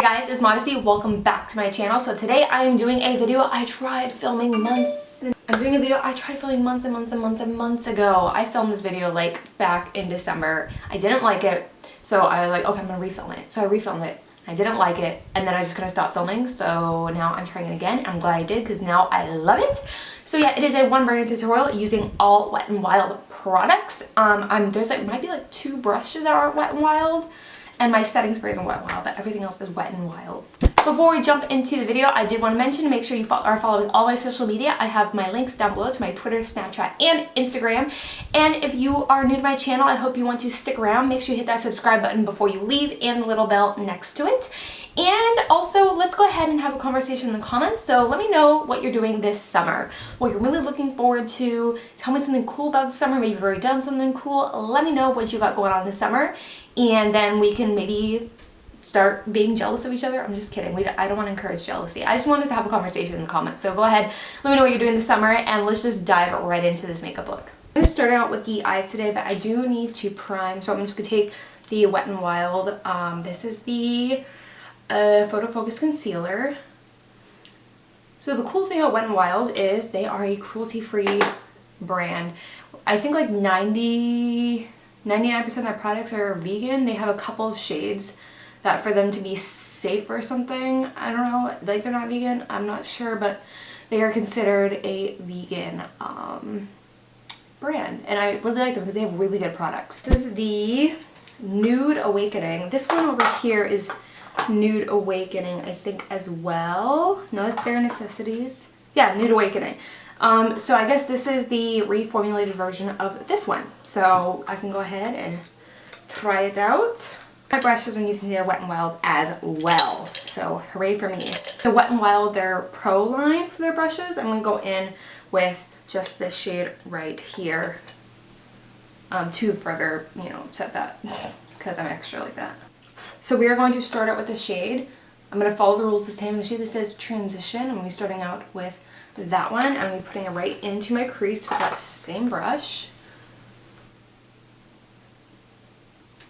Hey guys, it's Modesty. Welcome back to my channel. So today I am doing a video I tried filming months and months ago. I filmed this video like back in December. I didn't like it, so I was like, okay, I'm gonna refilm it. So I refilmed it. I didn't like it, and then I just couldn't stop filming, so now I'm trying it again. I'm glad I did because now I love it. So yeah, it is a one brand tutorial using all Wet n Wild products. There's like might be like 2 brushes that are Wet n Wild, and my setting spray is Wet n Wild, but everything else is Wet n Wild. Before we jump into the video, I did want to mention, make sure you are following all my social media. I have my links down below to my Twitter, Snapchat, and Instagram. And if you are new to my channel, I hope you want to stick around. Make sure you hit that subscribe button before you leave and the little bell next to it. And also, let's go ahead and have a conversation in the comments. So let me know what you're doing this summer, what you're really looking forward to. Tell me something cool about the summer. Maybe you've already done something cool. Let me know what you got going on this summer, and then we can maybe start being jealous of each other. I'm just kidding. I don't want to encourage jealousy. I just want us to have a conversation in the comments. So go ahead, let me know what you're doing this summer, and let's just dive right into this makeup look. I'm going to start out with the eyes today, but I do need to prime. So I'm just going to take the Wet n Wild. This is the Photo Focus Concealer. So the cool thing about Wet n Wild is they are a cruelty-free brand. I think like 99% of their products are vegan. They have a couple of shades that for them to be safe or something, I don't know, like they're not vegan, I'm not sure, but they are considered a vegan brand, and I really like them because they have really good products. This is the Nude Awakening. This one over here is Nude Awakening, I think, as well. No, it's Bare Necessities. Yeah, Nude Awakening. So I guess this is the reformulated version of this one. So I can go ahead and try it out. My brushes I'm using here Wet n Wild as well. So hooray for me. The Wet n Wild, their Pro line for their brushes, I'm going to go in with just this shade right here to further, you know, set that because I'm extra like that. So we are going to start out with the shade. I'm going to follow the rules this time. The shade that says Transition. I'm going to be starting out with that one. I'm going to be putting it right into my crease with that same brush.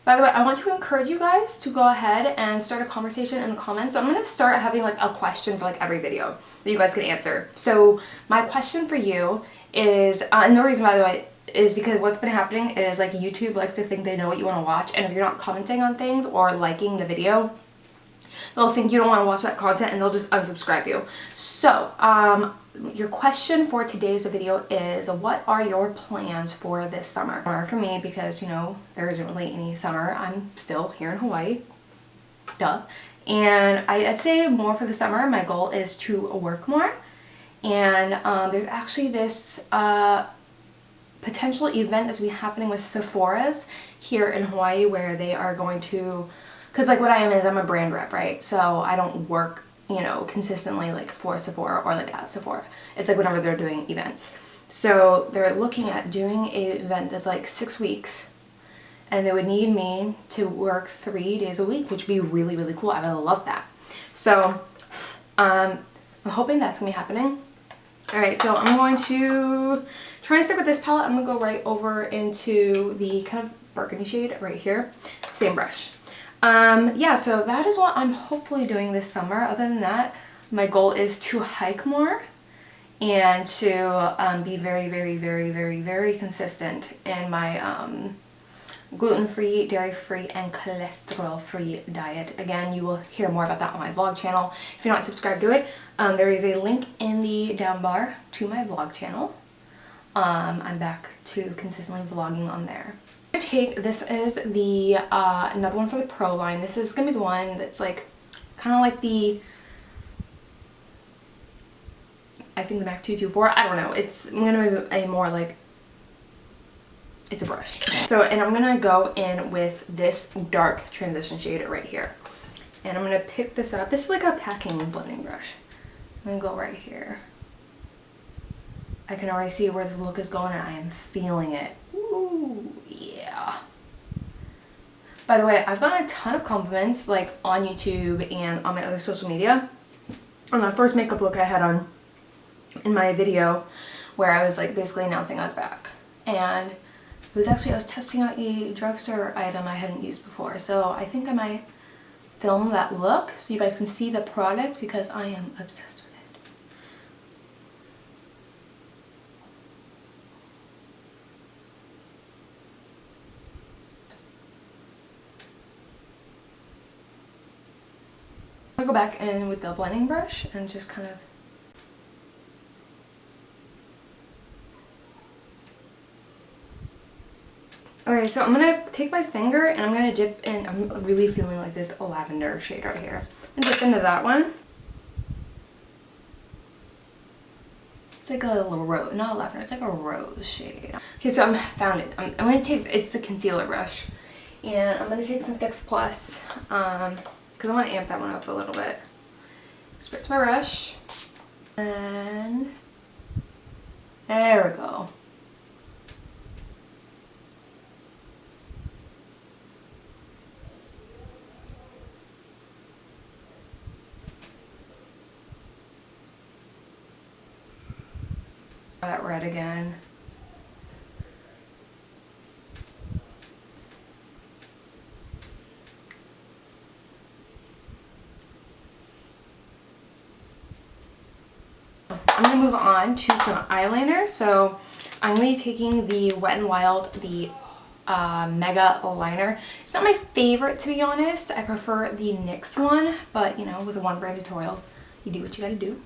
By the way, I want to encourage you guys to go ahead and start a conversation in the comments. So I'm going to start having like a question for like every video that you guys can answer. So my question for you is, and the reason by the way, is because what's been happening is like YouTube likes to think they know what you want to watch, and if you're not commenting on things or liking the video, they'll think you don't want to watch that content and they'll just unsubscribe you. So your question for today's video is, what are your plans for this summer? Or for me, because you know there isn't really any summer, I'm still here in Hawaii, duh. And I'd say more for the summer, my goal is to work more. And there's actually this potential event that's going to be happening with Sephora's here in Hawaii, where they are going to, because like what I am is I'm a brand rep, right? So I don't work, you know, consistently like for Sephora or like at Sephora. It's like whenever they're doing events. So they're looking at doing an event that's like 6 weeks, and they would need me to work 3 days a week, which would be really, really cool. I would love that. So I'm hoping that's going to be happening. Alright, so I'm going to try and stick with this palette. I'm going to go right over into the kind of burgundy shade right here. Same brush. Yeah, so that is what I'm hopefully doing this summer. Other than that, my goal is to hike more and to be very, very, very, very, very consistent in my gluten-free, dairy-free, and cholesterol-free diet. Again, you will hear more about that on my vlog channel. If you're not subscribed to it, there is a link in the down bar to my vlog channel. I'm back to consistently vlogging on there. This is the another one for the Pro line. This is gonna be the one that's like kind of like the, I think the MAC 224. I don't know. It's gonna be a more like, it's a brush. So, and I'm gonna go in with this dark transition shade right here, and I'm gonna pick this up. This is like a packing blending brush. I'm gonna go right here. I can already see where this look is going, and I am feeling it. Ooh, yeah. By the way, I've gotten a ton of compliments like on YouTube and on my other social media on the first makeup look I had on in my video, where I was like basically announcing I was back. And it was actually, I was testing out a drugstore item I hadn't used before, so I think I might film that look so you guys can see the product because I am obsessed with it. I'll go back in with the blending brush and just kind of okay, so I'm gonna take my finger and I'm gonna dip in. I'm really feeling like this lavender shade right here. And dip into that one. It's like a little rose, not a lavender, it's like a rose shade. Okay, so I found it. I'm gonna take, it's the concealer brush. And I'm gonna take some Fix Plus, because I wanna amp that one up a little bit. Spritz my brush. And there we go. That red again. I'm gonna move on to some eyeliner. So I'm gonna be taking the Wet n Wild, the Mega liner. It's not my favorite, to be honest. I prefer the NYX one, but you know, with a one brand tutorial, you do what you gotta do.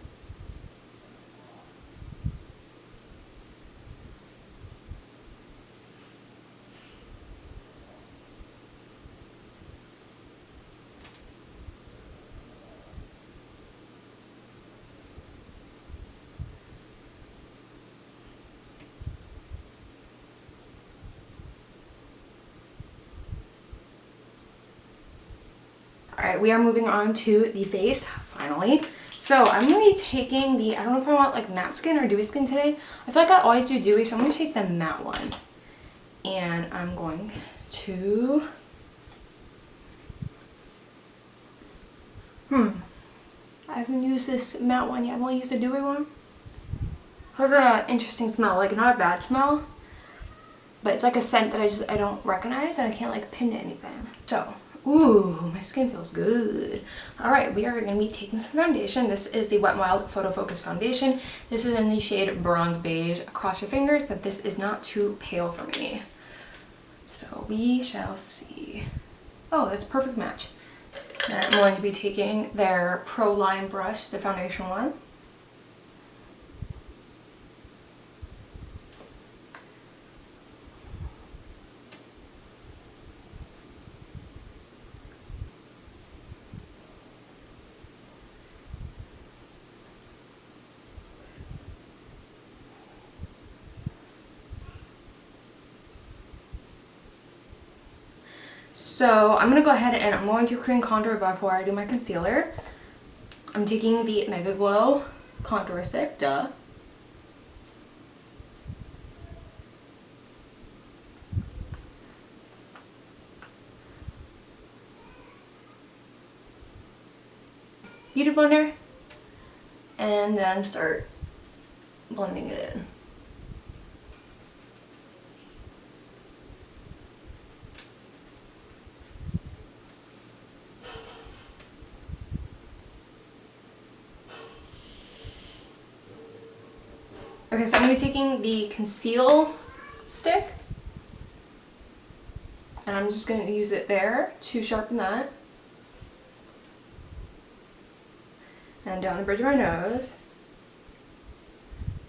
Alright, we are moving on to the face, finally. So I'm going to be taking the, I don't know if I want like matte skin or dewy skin today. I feel like I always do dewy, so I'm going to take the matte one. And I'm going to... I haven't used this matte one yet. I've only used the dewy one. It has an interesting smell, like not a bad smell. But it's like a scent that I don't recognize and I can't like pin to anything. So... ooh, my skin feels good. Alright, we are going to be taking some foundation. This is the Wet n Wild Photo Focus Foundation. This is in the shade Bronze Beige. Cross your fingers that this is not too pale for me. So we shall see. Oh, that's a perfect match. And I'm going to be taking their Pro Line brush, the foundation one. So I'm going to go ahead and I'm going to cream contour before I do my concealer. I'm taking the Mega Glow contour stick, duh. Beauty blender. And then start blending it in. Okay, so I'm going to be taking the conceal stick and I'm just going to use it there to sharpen that. And down the bridge of my nose.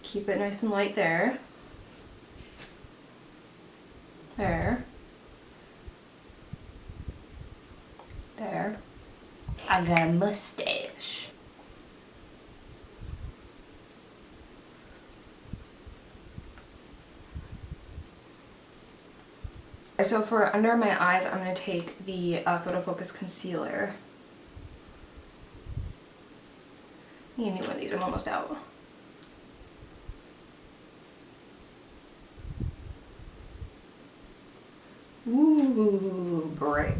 Keep it nice and light there. There. There. I got a mustache. So for under my eyes, I'm going to take the Photo Focus Concealer. I need a new one of these, I'm almost out. Ooh, bright.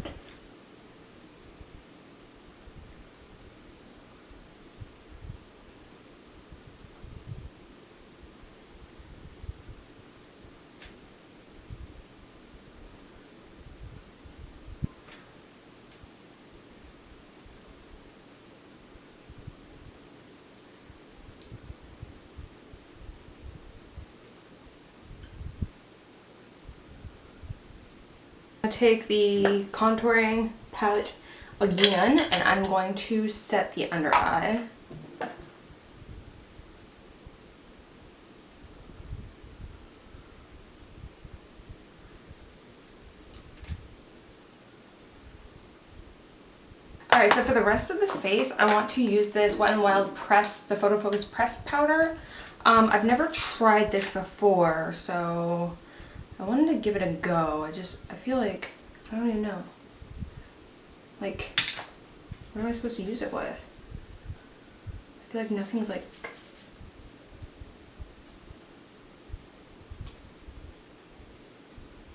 I'm going to take the contouring palette again, and I'm going to set the under eye. Alright, so for the rest of the face, I want to use this Wet n Wild Press, the Photo Focus Pressed Powder. I've never tried this before, so I wanted to give it a go. I feel like, I don't even know. Like, what am I supposed to use it with? I feel like nothing's like...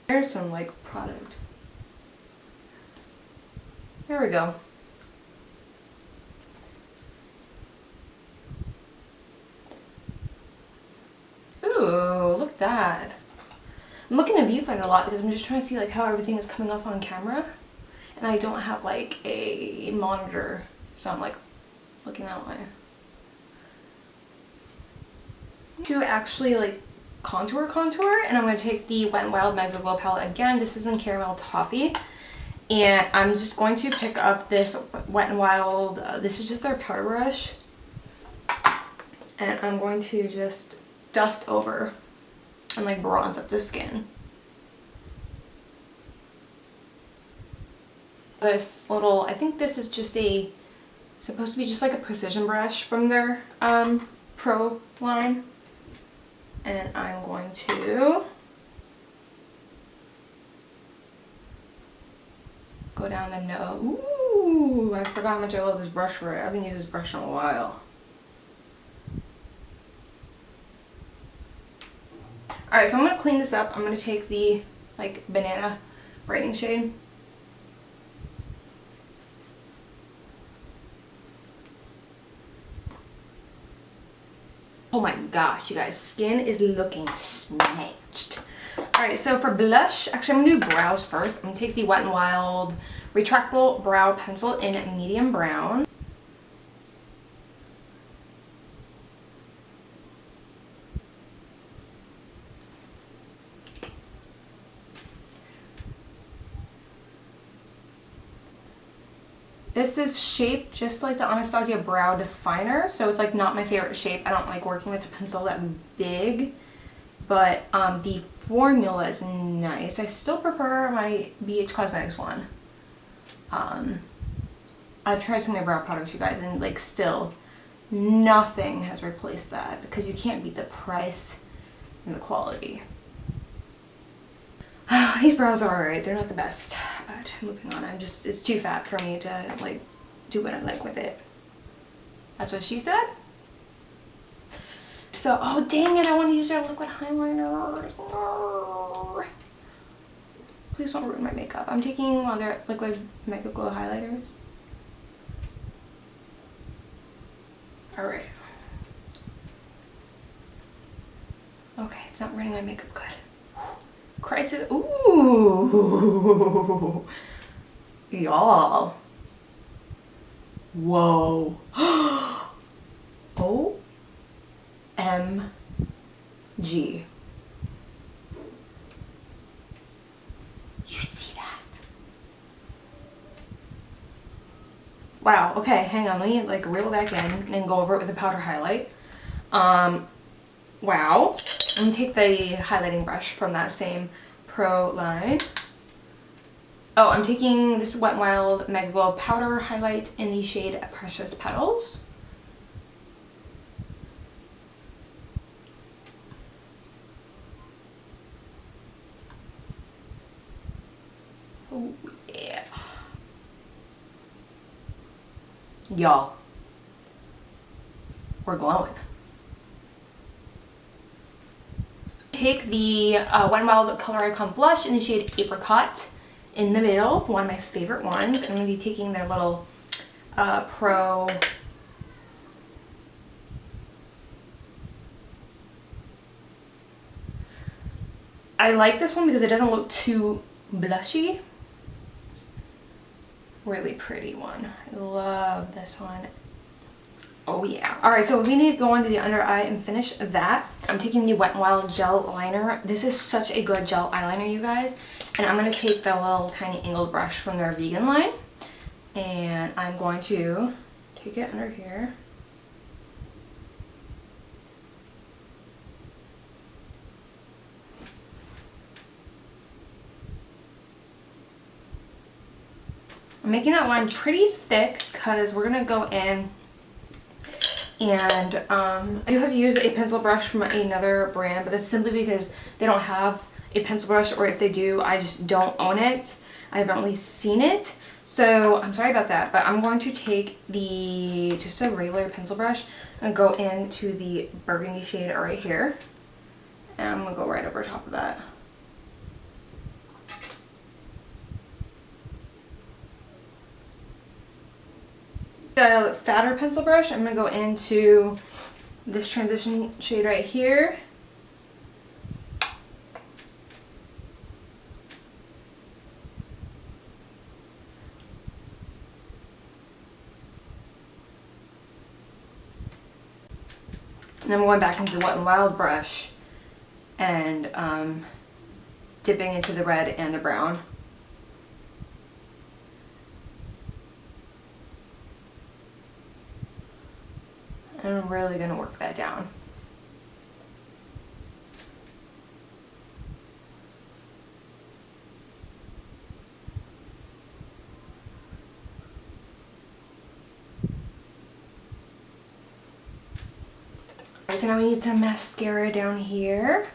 There's some like product. There we go. Ooh, look at that. I'm looking at viewfinder a lot because I'm just trying to see like how everything is coming off on camera. And I don't have like a monitor, so I'm like looking that way. To actually like contour, and I'm going to take the Wet n Wild Mega Glow palette again. This is in Caramel Toffee. And I'm just going to pick up this Wet n Wild, this is just their powder brush. And I'm going to just dust over and like bronze up the skin. This little, I think this is just supposed to be just like a precision brush from their Pro line. And I'm going to go down the nose. Ooh, I forgot how much I love this brush for it. I haven't used this brush in a while. Alright, so I'm going to clean this up. I'm going to take the like banana brightening shade. Oh my gosh, you guys, skin is looking snatched. Alright, so for blush, actually I'm going to do brows first. I'm going to take the Wet n Wild Retractable Brow Pencil in medium brown. This is shaped just like the Anastasia Brow Definer, so it's like not my favorite shape. I don't like working with a pencil that big, but the formula is nice. I still prefer my BH Cosmetics one. I've tried some of my brow products, you guys, and like still nothing has replaced that because you can't beat the price and the quality. These brows are alright, they're not the best, but moving on. It's too fat for me to like do what I like with it. That's what she said. So, oh dang it, I want to use their liquid highlighters. No. Please don't ruin my makeup. I'm taking one of their liquid Mega Glow highlighters. Alright. Okay, it's not ruining my makeup good. Crisis. Ooh. Y'all. Whoa. OMG. You see that? Wow. Okay, hang on. Let me like reel back in and go over it with a powder highlight. Wow. I'm gonna take the highlighting brush from that same Pro line. Oh, I'm taking this Wet n Wild Mega Glow Powder Highlight in the shade Precious Petals. Oh, yeah. Y'all, we're glowing. Take the Wet n Wild Color Icon Blush in the shade Apricot in the middle, one of my favorite ones. I'm going to be taking their little Pro I like this one because it doesn't look too blushy. Really pretty one. I love this one. Oh yeah. Alright, so we need to go into the under eye and finish that. I'm taking the Wet n Wild Gel Liner. This is such a good gel eyeliner, you guys. And I'm going to take the little tiny angled brush from their vegan line, and I'm going to take it under here. I'm making that line pretty thick because we're going to go in, and I do have to use a pencil brush from another brand, but that's simply because they don't have a pencil brush, or if they do, I just don't own it. I haven't really seen it, so I'm sorry about that. But I'm going to take just a regular pencil brush and go into the burgundy shade right here, and I'm gonna go right over top of that. The fatter pencil brush, I'm gonna go into this transition shade right here. And then I'm going back into the Wet n Wild brush and dipping into the red and the brown. And I'm really going to work that down. So now we need some mascara down here.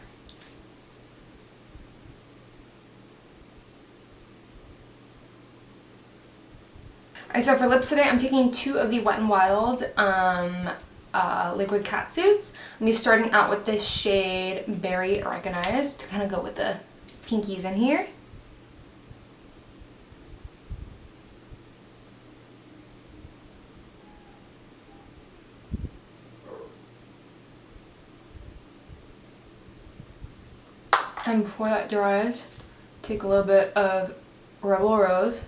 Alright, so for lips today, I'm taking 2 of the Wet n Wild liquid cat suits. I'm going to be starting out with this shade Berry Recognized to kind of go with the pinkies in here. And before that dries, take a little bit of Rebel Rose.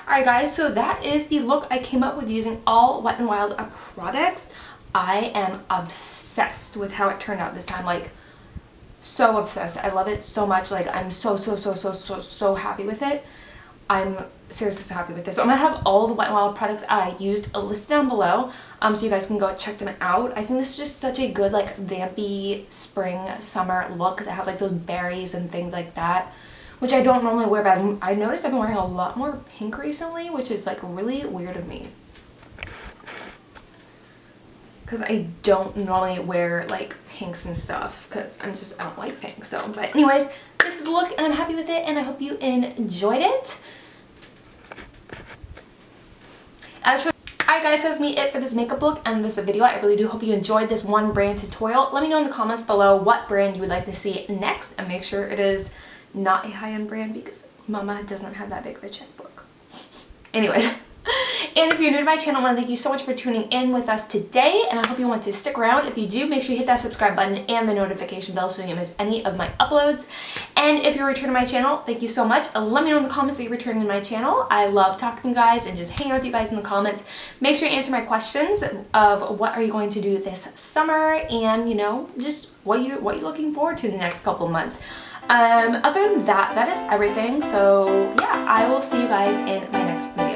Alright guys, so that is the look I came up with using all Wet n Wild products. I am obsessed with how it turned out this time, like so obsessed. I love it so much. Like I'm so happy with it. I'm seriously so happy with this. So I'm gonna have all the Wet n Wild products I used listed down below, so you guys can go check them out. I think this is just such a good like vampy spring summer look because it has like those berries and things like that, which I don't normally wear, but I noticed I've been wearing a lot more pink recently, which is like really weird of me. Because I don't normally wear like pinks and stuff because I don't like pink. So, but anyways, this is the look and I'm happy with it and I hope you enjoyed it. Alright guys, so that's it for this makeup look and this video. I really do hope you enjoyed this one brand tutorial. Let me know in the comments below what brand you would like to see next, and make sure it is not a high-end brand because Mama does not have that big of a checkbook. Anyways. And if you're new to my channel, I want to thank you so much for tuning in with us today, and I hope you want to stick around. If you do, make sure you hit that subscribe button and the notification bell so you don't miss any of my uploads. And if you're returning to my channel, thank you so much. Let me know in the comments that you're returning to my channel. I love talking to you guys and just hanging out with you guys in the comments. Make sure you answer my questions of what are you going to do this summer, and you know, just what you looking forward to in the next couple months. Other than that, that is everything. So yeah, I will see you guys in my next video.